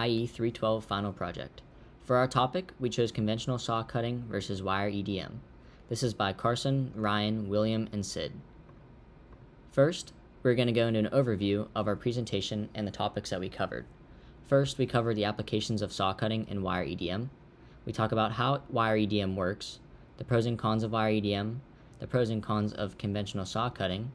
IE 312 final project. For our topic, we chose conventional saw cutting versus wire EDM. This is by Carson, Ryan, William, and Sid. First, we're going to go into an overview of our presentation and the topics that we covered. First, we cover the applications of saw cutting and wire EDM. We talk about how wire EDM works, the pros and cons of wire EDM, the pros and cons of conventional saw cutting.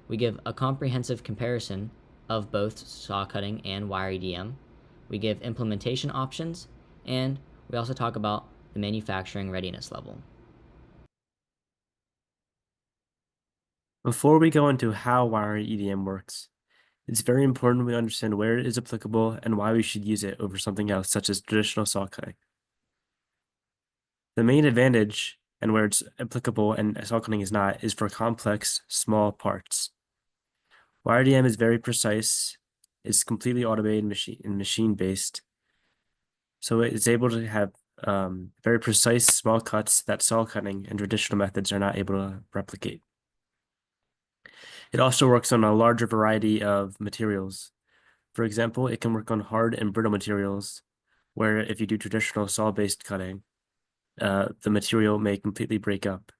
We give a comprehensive comparison of both saw cutting and wire EDM. We give implementation options, and we also talk about the manufacturing readiness level. Before we go into how wire EDM works, it's very important we understand where it is applicable and why we should use it over something else, such as traditional saw cutting. The main advantage, and where it's applicable and saw cutting is not, is for complex, small parts. Wire EDM is very precise, it's completely automated and machine-based, so it's able to have very precise small cuts that saw cutting and traditional methods are not able to replicate. It also works on a larger variety of materials. For example, it can work on hard and brittle materials, where if you do traditional saw-based cutting, the material may completely break up.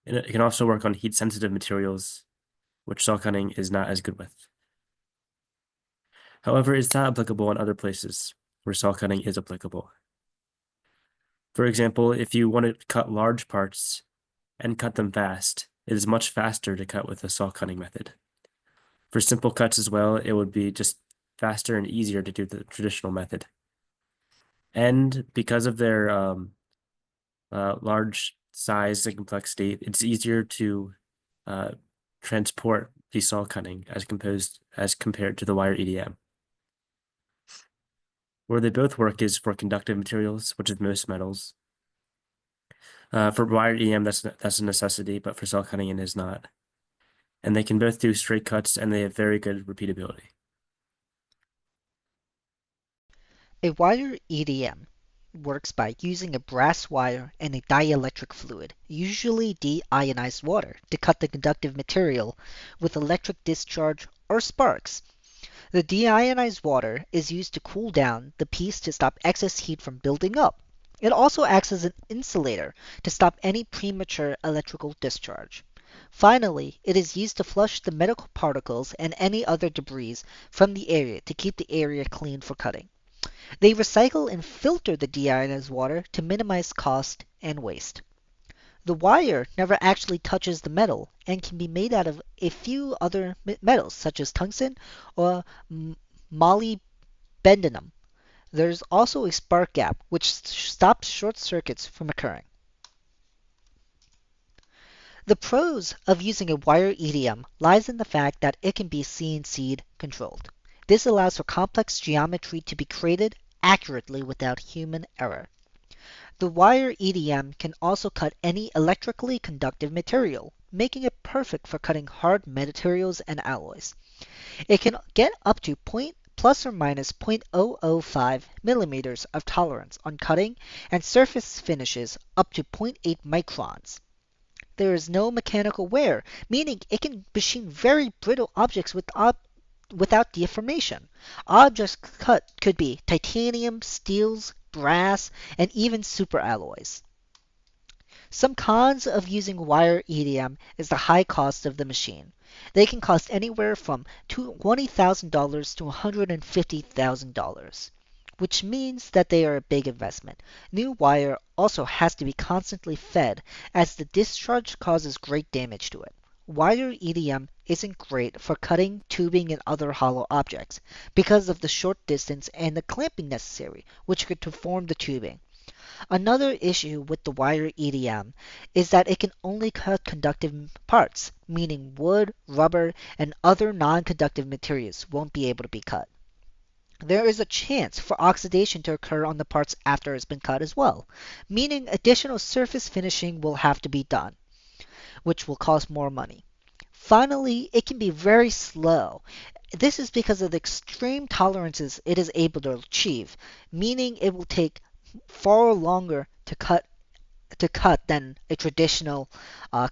And it can also work on heat-sensitive materials, which saw cutting is not as good with. However, it's not applicable in other places where saw cutting is applicable. For example, if you want to cut large parts and cut them fast, it is much faster to cut with a saw cutting method. For simple cuts as well, it would be just faster and easier to do the traditional method. And because of their large size and complexity, it's easier to transport the saw cutting as compared to the wire EDM. Where they both work is for conductive materials, which is most metals. For wire EDM, that's a necessity, but for saw cutting, it is not. And they can both do straight cuts, and they have very good repeatability. A wire EDM works by using a brass wire and a dielectric fluid, usually deionized water, to cut the conductive material with electric discharge or sparks. The deionized water is used to cool down the piece to stop excess heat from building up. It also acts as an insulator to stop any premature electrical discharge. Finally, it is used to flush the metal particles and any other debris from the area to keep the area clean for cutting. They recycle and filter the deionized water to minimize cost and waste. The wire never actually touches the metal and can be made out of a few other metals such as tungsten or molybdenum. There's also a spark gap which stops short circuits from occurring. The pros of using a wire EDM lies in the fact that it can be CNC controlled. This allows for complex geometry to be created accurately without human error. The wire EDM can also cut any electrically conductive material, making it perfect for cutting hard materials and alloys. It can get up to plus or minus 0.005 millimeters of tolerance on cutting and surface finishes up to zero point 0.8 microns. There is no mechanical wear, meaning it can machine very brittle objects without deformation. Objects cut could be titanium, steels, brass, and even superalloys. Some cons of using wire EDM is the high cost of the machine. They can cost anywhere from $20,000 to $150,000, which means that they are a big investment. New wire also has to be constantly fed as the discharge causes great damage to it. Wire EDM isn't great for cutting, tubing, and other hollow objects because of the short distance and the clamping necessary, which could deform the tubing. Another issue with the wire EDM is that it can only cut conductive parts, meaning wood, rubber, and other non-conductive materials won't be able to be cut. There is a chance for oxidation to occur on the parts after it's been cut as well, meaning additional surface finishing will have to be done, which will cost more money. Finally, it can be very slow. This is because of the extreme tolerances it is able to achieve, meaning it will take far longer to cut than a traditional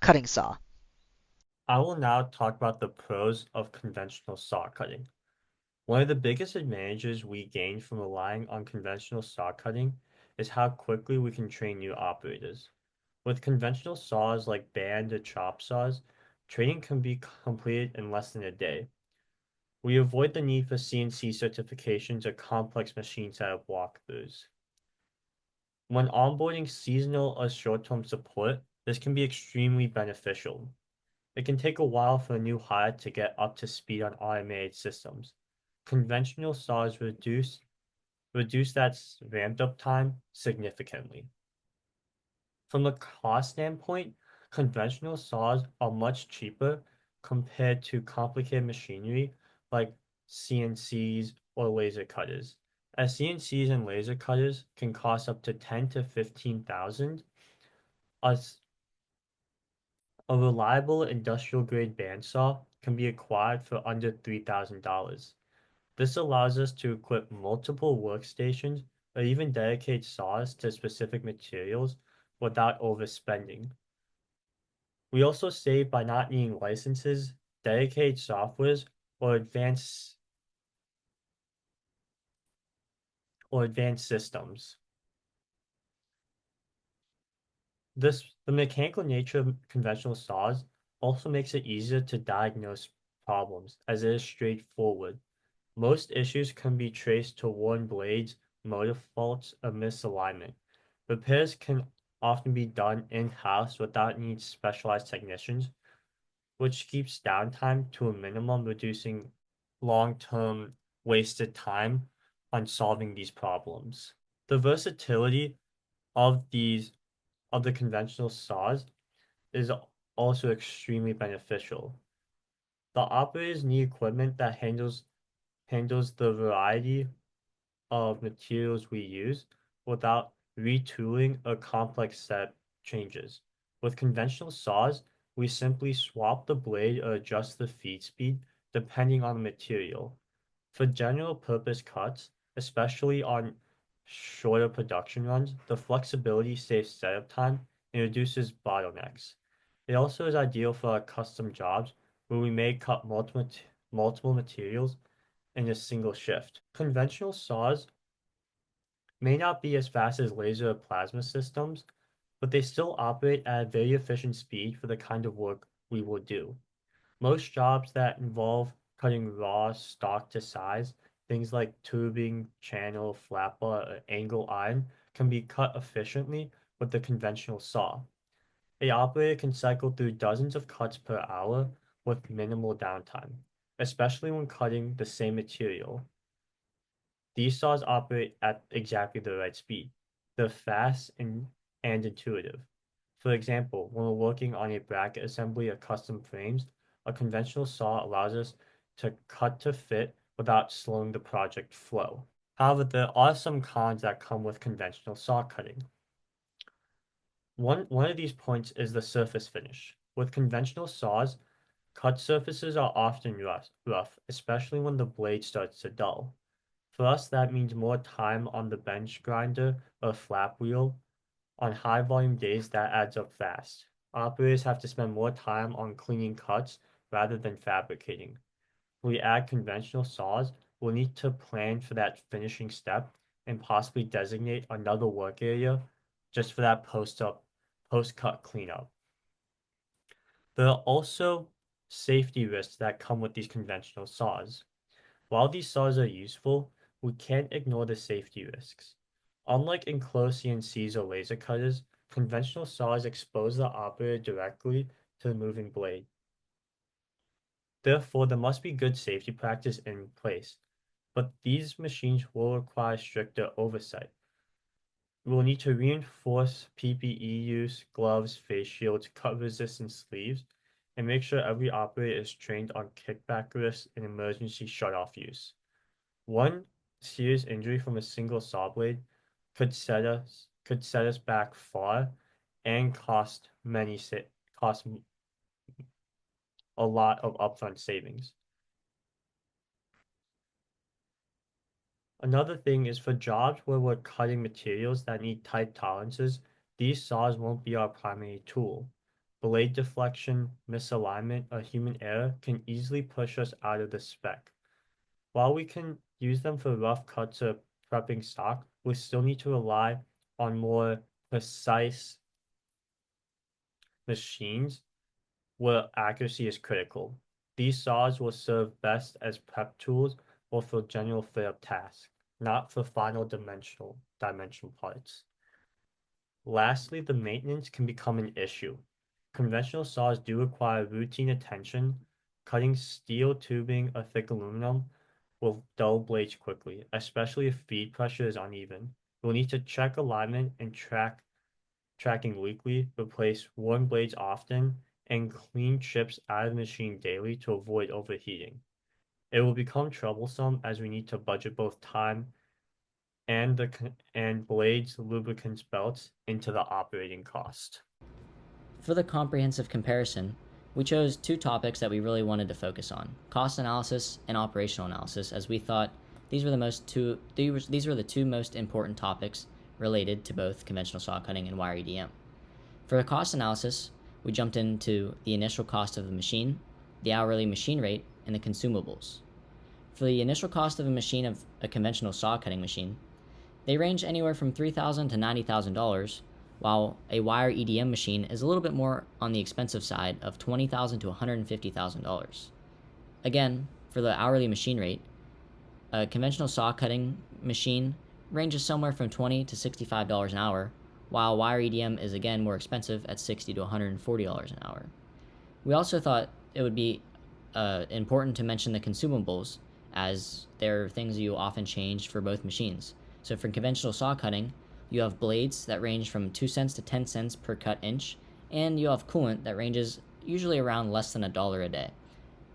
cutting saw. I will now talk about the pros of conventional saw cutting. One of the biggest advantages we gain from relying on conventional saw cutting is how quickly we can train new operators. With conventional saws like band or chop saws, training can be completed in less than a day. We avoid the need for CNC certifications or complex machine setup walkthroughs. When onboarding seasonal or short-term support, this can be extremely beneficial. It can take a while for a new hire to get up to speed on automated systems. Conventional saws reduce that ramped up time significantly. From a cost standpoint, conventional saws are much cheaper compared to complicated machinery like CNCs or laser cutters. As CNCs and laser cutters can cost up to 10 to 15,000, a a reliable industrial grade bandsaw can be acquired for under $3,000. This allows us to equip multiple workstations or even dedicate saws to specific materials without overspending. We also save by not needing licenses, dedicated softwares, or advanced systems. The mechanical nature of conventional saws also makes it easier to diagnose problems as it is straightforward. Most issues can be traced to worn blades, motor faults, or misalignment. Repairs can often be done in-house without needing specialized technicians, which keeps downtime to a minimum, reducing long-term wasted time on solving these problems. The versatility of the conventional saws is also extremely beneficial. The operators need equipment that handles the variety of materials we use without retooling or complex set changes. With conventional saws, we simply swap the blade or adjust the feed speed depending on the material. For general purpose cuts, especially on shorter production runs, the flexibility saves setup time and reduces bottlenecks. It also is ideal for our custom jobs where we may cut multiple materials in a single shift. Conventional saws may not be as fast as laser or plasma systems, but they still operate at a very efficient speed for the kind of work we will do. Most jobs that involve cutting raw stock to size, things like tubing, channel, flat bar, or angle iron, can be cut efficiently with the conventional saw. A operator can cycle through dozens of cuts per hour with minimal downtime, especially when cutting the same material. These saws operate at exactly the right speed. They're fast and intuitive. For example, when we're working on a bracket assembly or custom frames, a conventional saw allows us to cut to fit without slowing the project flow. However, there are some cons that come with conventional saw cutting. One of these points is the surface finish. With conventional saws, cut surfaces are often rough, especially when the blade starts to dull. For us, that means more time on the bench grinder or flap wheel. On high volume days, that adds up fast. Operators have to spend more time on cleaning cuts rather than fabricating. When we add conventional saws, we'll need to plan for that finishing step and possibly designate another work area just for that post-cut cleanup. There are also safety risks that come with these conventional saws. While these saws are useful, we can't ignore the safety risks. Unlike enclosed CNCs or laser cutters, conventional saws expose the operator directly to the moving blade. Therefore, there must be good safety practice in place, but these machines will require stricter oversight. We will need to reinforce PPE use, gloves, face shields, cut-resistant sleeves, and make sure every operator is trained on kickback risks and emergency shut-off use. One serious injury from a single saw blade could set us back far and cost a lot of upfront savings. Another thing is for jobs where we're cutting materials that need tight tolerances, these saws won't be our primary tool. Blade deflection, misalignment, or human error can easily push us out of the spec. While we can use them for rough cuts or prepping stock, we still need to rely on more precise machines where accuracy is critical. These saws will serve best as prep tools or for general fit-up tasks, not for final dimensional parts. Lastly, the maintenance can become an issue. Conventional saws do require routine attention. Cutting steel tubing or thick aluminum will dull blades quickly, especially if feed pressure is uneven. We'll need to check alignment and tracking weekly, replace worn blades often, and clean chips out of the machine daily to avoid overheating. It will become troublesome as we need to budget both time and blades, lubricants, belts into the operating cost. For the comprehensive comparison, we chose two topics that we really wanted to focus on: cost analysis and operational analysis, as we thought these were the two most important topics related to both conventional saw cutting and wire EDM. For the cost analysis, we jumped into the initial cost of the machine, the hourly machine rate, and the consumables. For the initial cost of a conventional saw cutting machine, they range anywhere from $3,000 to $90,000, while a wire EDM machine is a little bit more on the expensive side of $20,000 to $150,000. Again, for the hourly machine rate, a conventional saw cutting machine ranges somewhere from $20 to $65 an hour, while wire EDM is again more expensive at $60 to $140 an hour. We also thought it would be important to mention the consumables, as they're things you often change for both machines. So for conventional saw cutting, you have blades that range from 2 cents to 10 cents per cut inch, and you have coolant that ranges usually around less than $1 a day.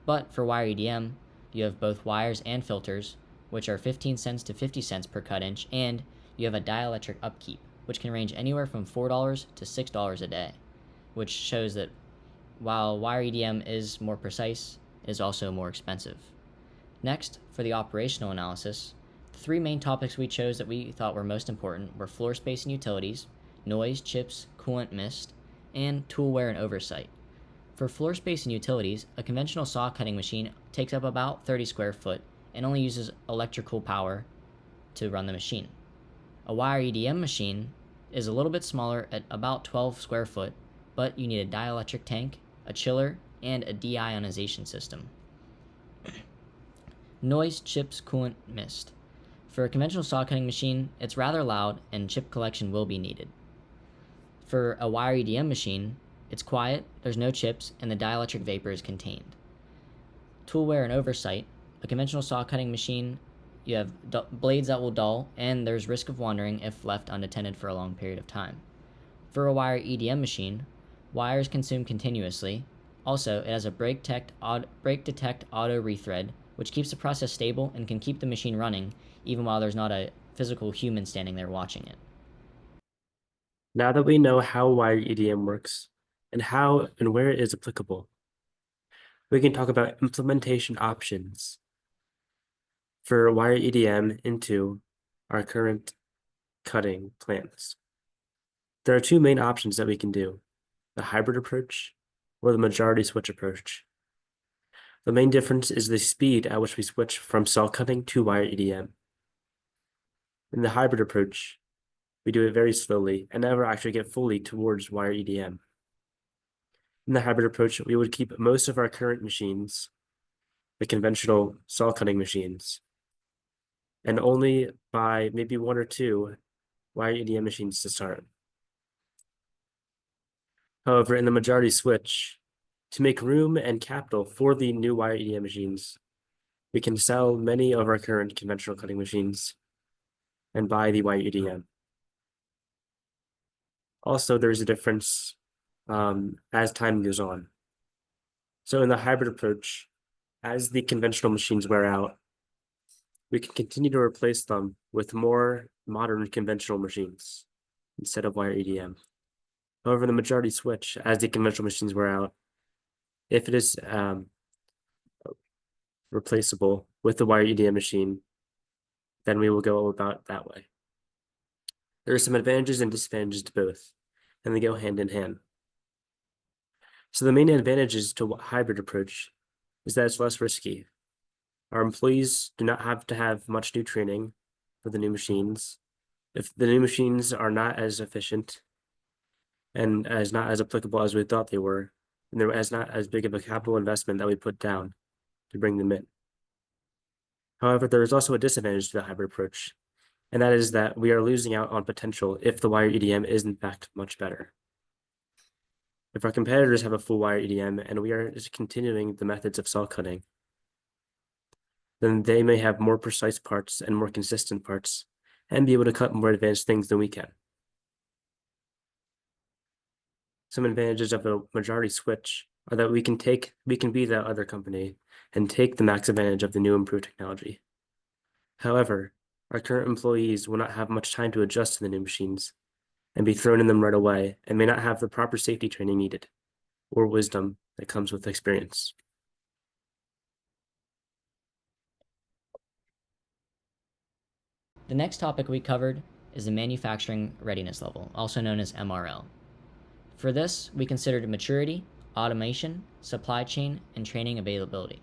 But for wire EDM, you have both wires and filters, which are 15 cents to 50 cents per cut inch, and you have a dielectric upkeep, which can range anywhere from $4 to $6 a day, which shows that while wire EDM is more precise, it is also more expensive. Next, for the operational analysis, the three main topics we chose that we thought were most important were floor space and utilities, noise, chips, coolant, mist, and tool wear and oversight. For floor space and utilities, a conventional saw cutting machine takes up about 30 square foot and only uses electrical power to run the machine. A wire EDM machine is a little bit smaller at about 12 square foot, but you need a dielectric tank, a chiller, and a deionization system. Noise, chips, coolant, mist. For a conventional saw cutting machine, it's rather loud and chip collection will be needed. For a wire EDM machine, it's quiet, there's no chips, and the dielectric vapor is contained. Tool wear and oversight. A conventional saw cutting machine, you have blades that will dull, and there's risk of wandering if left unattended for a long period of time. For a wire EDM machine, wires consume continuously. Also, it has a brake detect auto rethread, which keeps the process stable and can keep the machine running even while there's not a physical human standing there watching it. Now that we know how wire EDM works and how and where it is applicable, we can talk about implementation options for wire EDM into our current cutting plans. There are two main options that we can do: the hybrid approach or the majority switch approach. The main difference is the speed at which we switch from saw cutting to wire EDM. In the hybrid approach, we do it very slowly and never actually get fully towards wire EDM. In the hybrid approach, we would keep most of our current machines, the conventional saw cutting machines, and only buy maybe one or two wire EDM machines to start. However, in the majority switch, to make room and capital for the new wire EDM machines, we can sell many of our current conventional cutting machines and buy the wire EDM. Also, there's a difference as time goes on. So in the hybrid approach, as the conventional machines wear out, we can continue to replace them with more modern conventional machines instead of wire EDM. However, the majority switch, as the conventional machines wear out, if it is replaceable with the wire EDM machine, then we will go about that way. There are some advantages and disadvantages to both, and they go hand in hand. So the main advantages to hybrid approach is that it's less risky. Our employees do not have to have much new training for the new machines. If the new machines are not as efficient and as not as applicable as we thought they were, and there is not as big of a capital investment that we put down to bring them in. However, there is also a disadvantage to the hybrid approach, and that is that we are losing out on potential if the wire EDM is in fact much better. If our competitors have a full wire EDM and we are just continuing the methods of saw cutting, then they may have more precise parts and more consistent parts and be able to cut more advanced things than we can. Some advantages of the majority switch are that we can be the other company and take the max advantage of the new improved technology. However, our current employees will not have much time to adjust to the new machines and be thrown in them right away and may not have the proper safety training needed or wisdom that comes with experience. The next topic we covered is the manufacturing readiness level, also known as MRL. For this, we considered maturity, automation, supply chain, and training availability.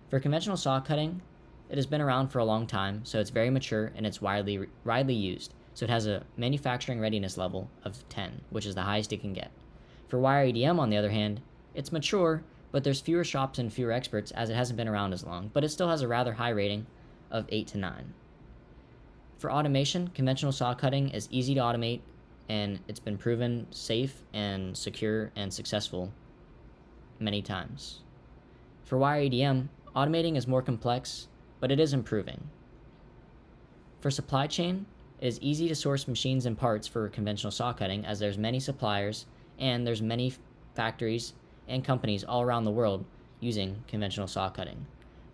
For conventional saw cutting, it has been around for a long time, so it's very mature and it's widely used. So it has a manufacturing readiness level of 10, which is the highest it can get. For wire EDM, on the other hand, it's mature, but there's fewer shops and fewer experts as it hasn't been around as long, but it still has a rather high rating of 8 to 9. For automation, conventional saw cutting is easy to automate, and it's been proven safe and secure and successful many times. For wire EDM, automating is more complex, but it is improving. For supply chain, it is easy to source machines and parts for conventional saw cutting as there's many suppliers and there's many factories and companies all around the world using conventional saw cutting.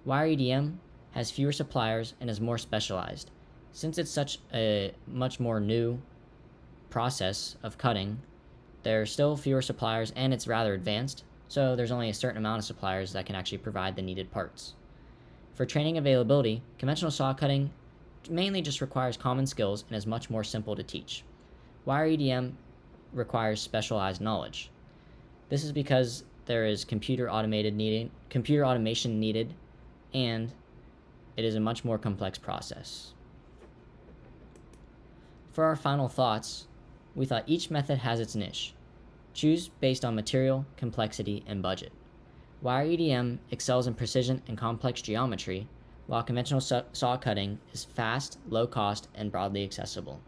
Wire EDM has fewer suppliers and is more specialized. Since it's such a much more new process of cutting, there are still fewer suppliers and it's rather advanced, so there's only a certain amount of suppliers that can actually provide the needed parts. For training availability, conventional saw cutting mainly just requires common skills and is much more simple to teach. Wire EDM requires specialized knowledge. This is because there is computer automation needed, and it is a much more complex process. For our final thoughts, we thought each method has its niche. Choose based on material, complexity, and budget. Wire EDM excels in precision and complex geometry, while conventional saw cutting is fast, low cost, and broadly accessible.